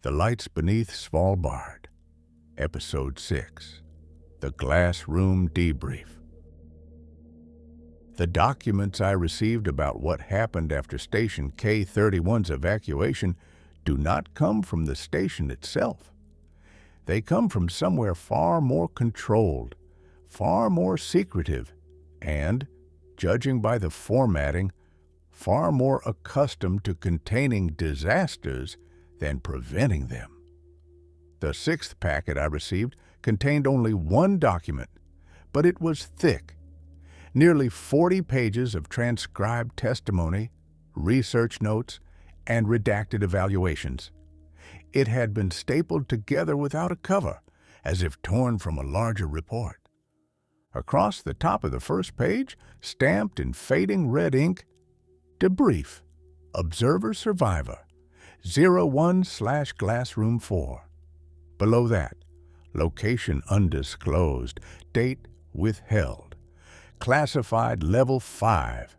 The Lights Beneath Svalbard, Episode 6, The Glass Room Debrief. The documents I received about what happened after Station K-31's evacuation do not come from the station itself. They come from somewhere far more controlled, far more secretive, and, judging by the formatting, far more accustomed to containing disasters than preventing them. The sixth packet I received contained only one document, but it was thick. Nearly 40 pages of transcribed testimony, research notes, and redacted evaluations. It had been stapled together without a cover, as if torn from a larger report. Across the top of the first page, stamped in fading red ink, Debrief, Observer Survivor, 01/Glassroom 4. Below that, location undisclosed, date withheld, classified level 5.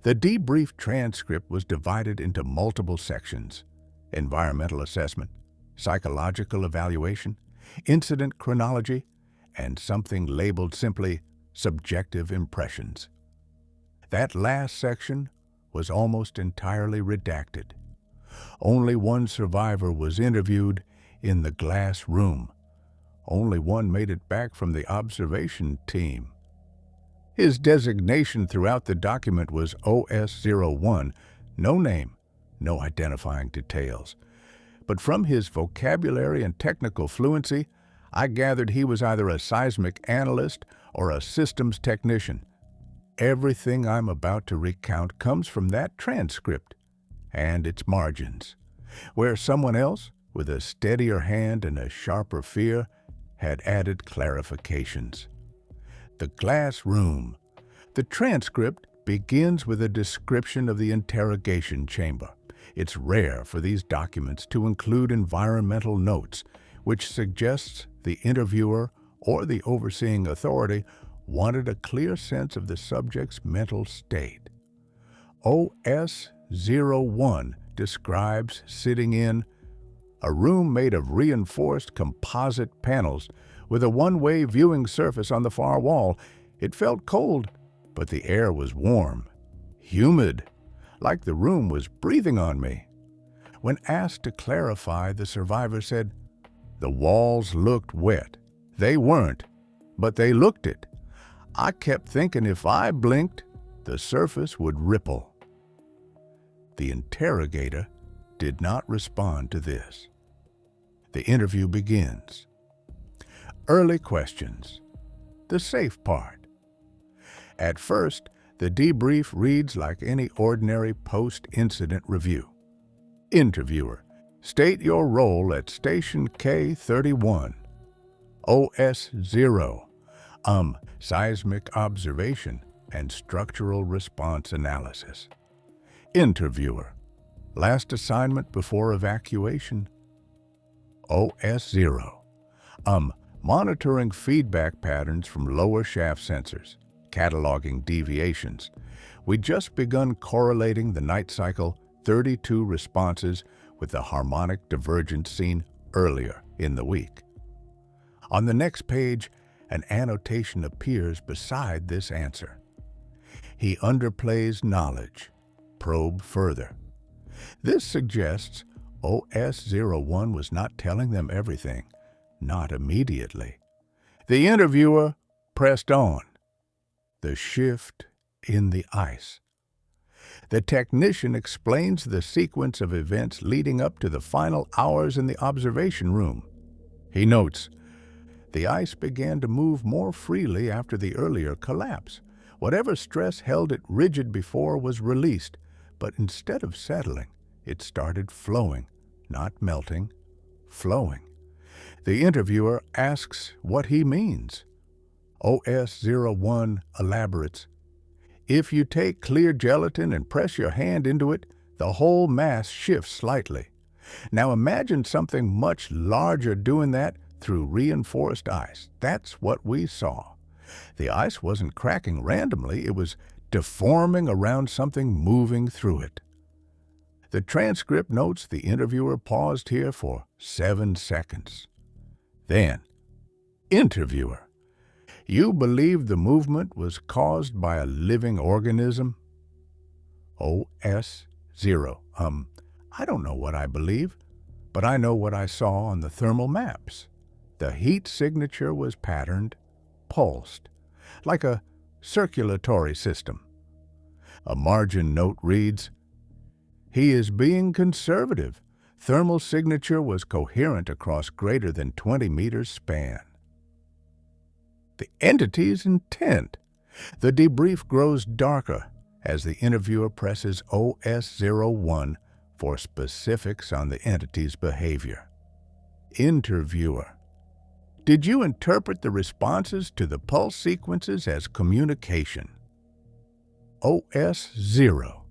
The debrief transcript was divided into multiple sections: environmental assessment, psychological evaluation, incident chronology, and something labeled simply subjective impressions. That last section was almost entirely redacted. Only one survivor was interviewed in the glass room. Only one made it back from the observation team. His designation throughout the document was OS-01, no name, no identifying details. But from his vocabulary and technical fluency, I gathered he was either a seismic analyst or a systems technician. Everything I'm about to recount comes from that transcript and its margins, where someone else, with a steadier hand and a sharper fear, had added clarifications. The glass room. The transcript begins with a description of the interrogation chamber. It's rare for these documents to include environmental notes, which suggests the interviewer or the overseeing authority wanted a clear sense of the subject's mental state. OS-01 describes sitting in a room made of reinforced composite panels with a one-way viewing surface on the far wall. It felt cold, but the air was warm, humid, like the room was breathing on me. When asked to clarify, the survivor said, "The walls looked wet. They weren't, but they looked it. I kept thinking if I blinked, the surface would ripple." The interrogator did not respond to this. The interview begins. Early questions. The safe part. At first, the debrief reads like any ordinary post-incident review. Interviewer, state your role at Station K-31. OS-0. Seismic observation and structural response analysis. Interviewer, last assignment before evacuation. OS-0. Monitoring feedback patterns from lower shaft sensors, cataloging deviations. We'd just begun correlating the night cycle 32 responses with the harmonic divergence seen earlier in the week. On the next page, an annotation appears beside this answer. He underplays knowledge. Probe further. This suggests OS-01 was not telling them everything, not immediately. The interviewer pressed on. The shift in the ice. The technician explains the sequence of events leading up to the final hours in the observation room. He notes, the ice began to move more freely after the earlier collapse. Whatever stress held it rigid before was released, but instead of settling, it started flowing, not melting, flowing. The interviewer asks what he means. OS-01 elaborates. If you take clear gelatin and press your hand into it, the whole mass shifts slightly. Now imagine something much larger doing that through reinforced ice. That's what we saw. The ice wasn't cracking randomly, it was deforming around something moving through it. The transcript notes the interviewer paused here for 7 seconds. Then, interviewer, you believe the movement was caused by a living organism? OS0. I don't know what I believe, but I know what I saw on the thermal maps. The heat signature was patterned, pulsed, like a circulatory system. A margin note reads, "He is being conservative. Thermal signature was coherent across greater than 20 meters span." The entity's intent. The debrief grows darker as the interviewer presses OS01 for specifics on the entity's behavior. Interviewer, did you interpret the responses to the pulse sequences as communication? OS0,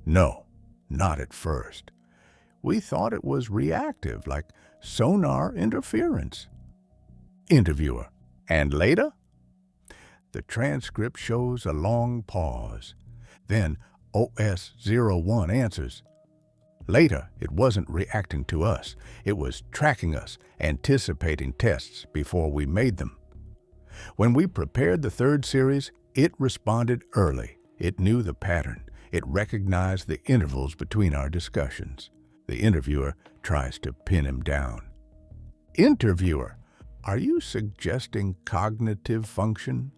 no, not at first. We thought it was reactive, like sonar interference. Interviewer, and later? The transcript shows a long pause. Then OS01 answers, "Later, it wasn't reacting to us. It was tracking us, anticipating tests before we made them. When we prepared the third series, it responded early. It knew the pattern. It recognized the intervals between our discussions." The interviewer tries to pin him down. Interviewer, are you suggesting cognitive function?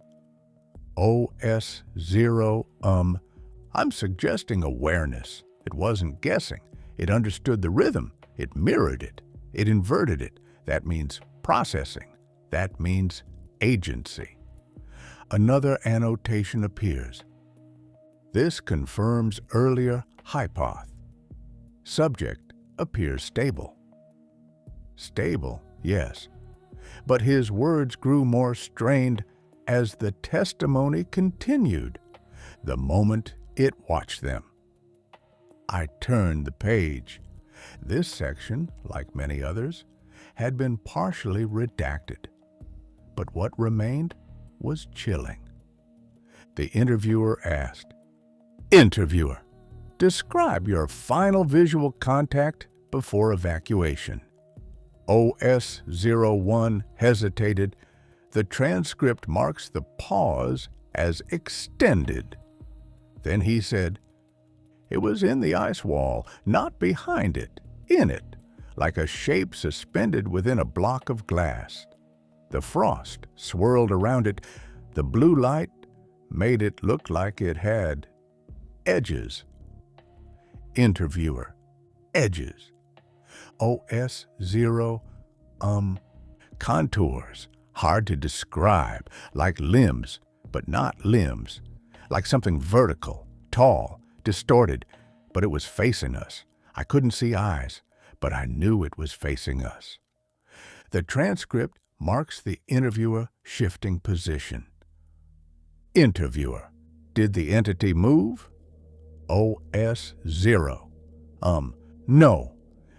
OS0, I'm suggesting awareness. It wasn't guessing. It understood the rhythm. It mirrored it. It inverted it. That means processing. That means agency. Another annotation appears. This confirms earlier hypoth. Subject appears stable. Stable, yes. But his words grew more strained as the testimony continued, the moment it watched them. I turned the page. This section, like many others, had been partially redacted. But what remained was chilling. The interviewer asked, "Interviewer, describe your final visual contact before evacuation." OS01 hesitated. The transcript marks the pause as extended. Then he said, "It was in the ice wall, not behind it, in it, like a shape suspended within a block of glass. The frost swirled around it. The blue light made it look like it had edges." Interviewer, edges. OS0, contours, hard to describe, like limbs, but not limbs, like something vertical, tall, distorted, but it was facing us. I couldn't see eyes, but I knew it was facing us. The transcript marks the interviewer shifting position. Interviewer, did the entity move? OS0, no.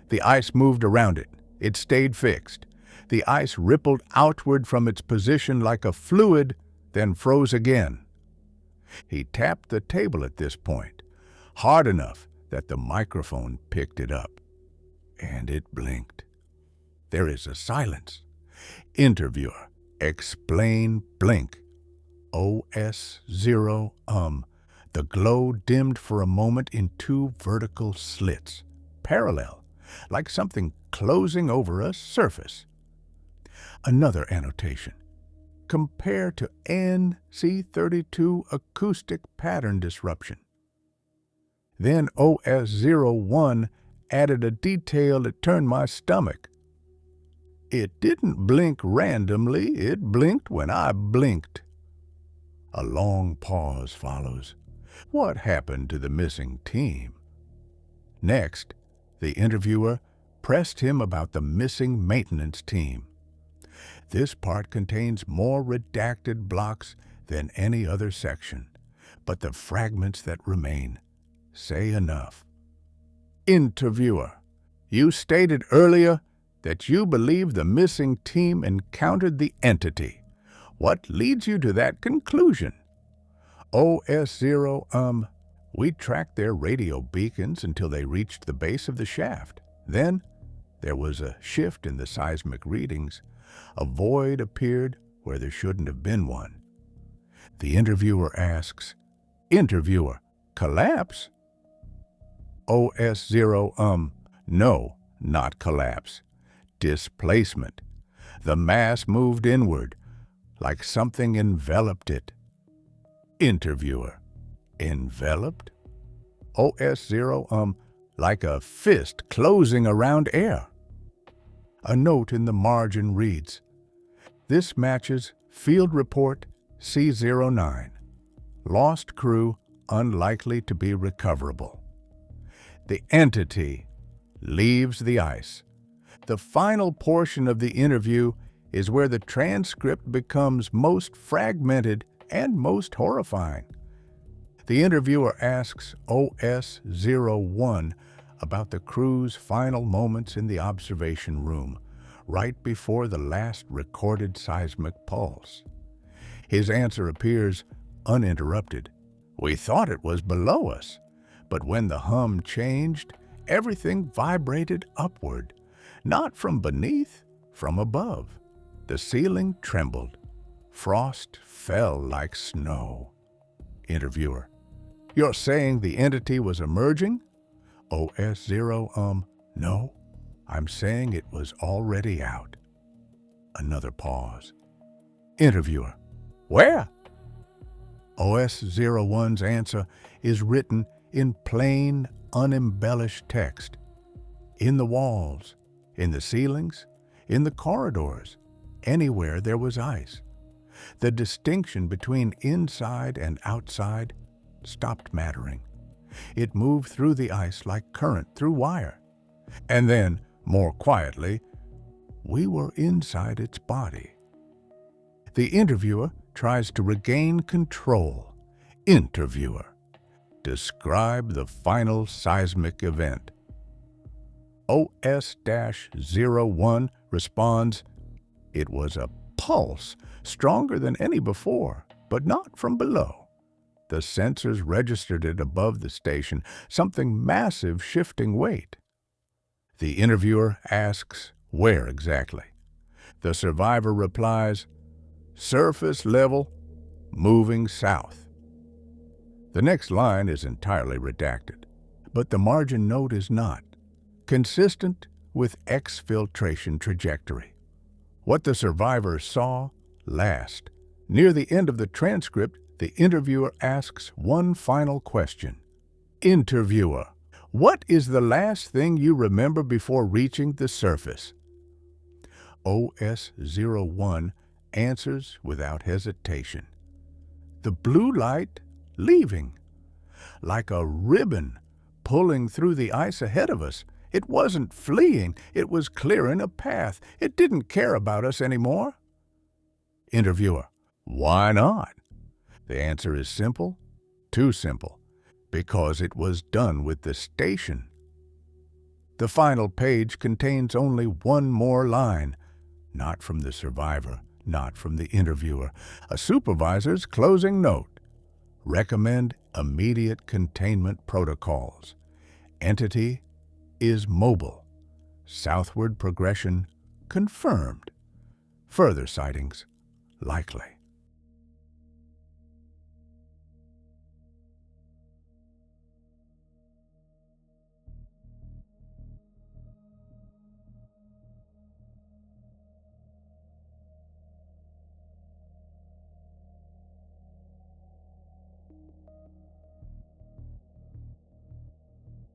The ice moved around it. It stayed fixed. The ice rippled outward from its position like a fluid, then froze again. He tapped the table at this point, hard enough that the microphone picked it up. And it blinked. There is a silence. Interviewer, explain blink. OS0, the glow dimmed for a moment in two vertical slits, parallel, like something closing over a surface. Another annotation. Compare to NC32 acoustic pattern disruption. Then OS01 added a detail that turned my stomach. It didn't blink randomly, it blinked when I blinked. A long pause follows. What happened to the missing team? Next, the interviewer pressed him about the missing maintenance team. This part contains more redacted blocks than any other section, but the fragments that remain say enough. Interviewer, you stated earlier that you believe the missing team encountered the entity. What leads you to that conclusion? OS0, We tracked their radio beacons until they reached the base of the shaft. Then, there was a shift in the seismic readings. A void appeared where there shouldn't have been one. The interviewer asks, "Interviewer, collapse?" OS0, no, not collapse. Displacement. The mass moved inward, like something enveloped it. Interviewer, enveloped? OS0, like a fist closing around air. A note in the margin reads, "This matches Field Report C09. Lost crew unlikely to be recoverable." The entity leaves the ice. The final portion of the interview is where the transcript becomes most fragmented and most horrifying. The interviewer asks OS01 about the crew's final moments in the observation room, right before the last recorded seismic pulse. His answer appears uninterrupted. "We thought it was below us, but when the hum changed, everything vibrated upward, not from beneath, from above. The ceiling trembled. Frost fell like snow." Interviewer, "You're saying the entity was emerging?" OS0, no, I'm saying it was already out. Another pause. Interviewer, "Where?" OS01's answer is written in plain, unembellished text. In the walls, in the ceilings, in the corridors, anywhere there was ice. The distinction between inside and outside stopped mattering. It moved through the ice like current through wire. And then, more quietly, we were inside its body. The interviewer tries to regain control. Interviewer, describe the final seismic event. OS-01 responds, "It was a pulse, stronger than any before, but not from below. The sensors registered it above the station, something massive shifting weight." The interviewer asks, "Where exactly?" The survivor replies, "Surface level, moving south." The next line is entirely redacted, but the margin note is not, consistent with exfiltration trajectory. What the survivor saw last. Near the end of the transcript, the interviewer asks one final question. Interviewer, what is the last thing you remember before reaching the surface? OS01 answers without hesitation. The blue light leaving, like a ribbon pulling through the ice ahead of us. It wasn't fleeing, it was clearing a path. It didn't care about us anymore. Interviewer, why not? The answer is simple, too simple, because it was done with the station. The final page contains only one more line, not from the survivor, not from the interviewer. A supervisor's closing note. Recommend immediate containment protocols. Entity is mobile. Southward progression confirmed. Further sightings likely.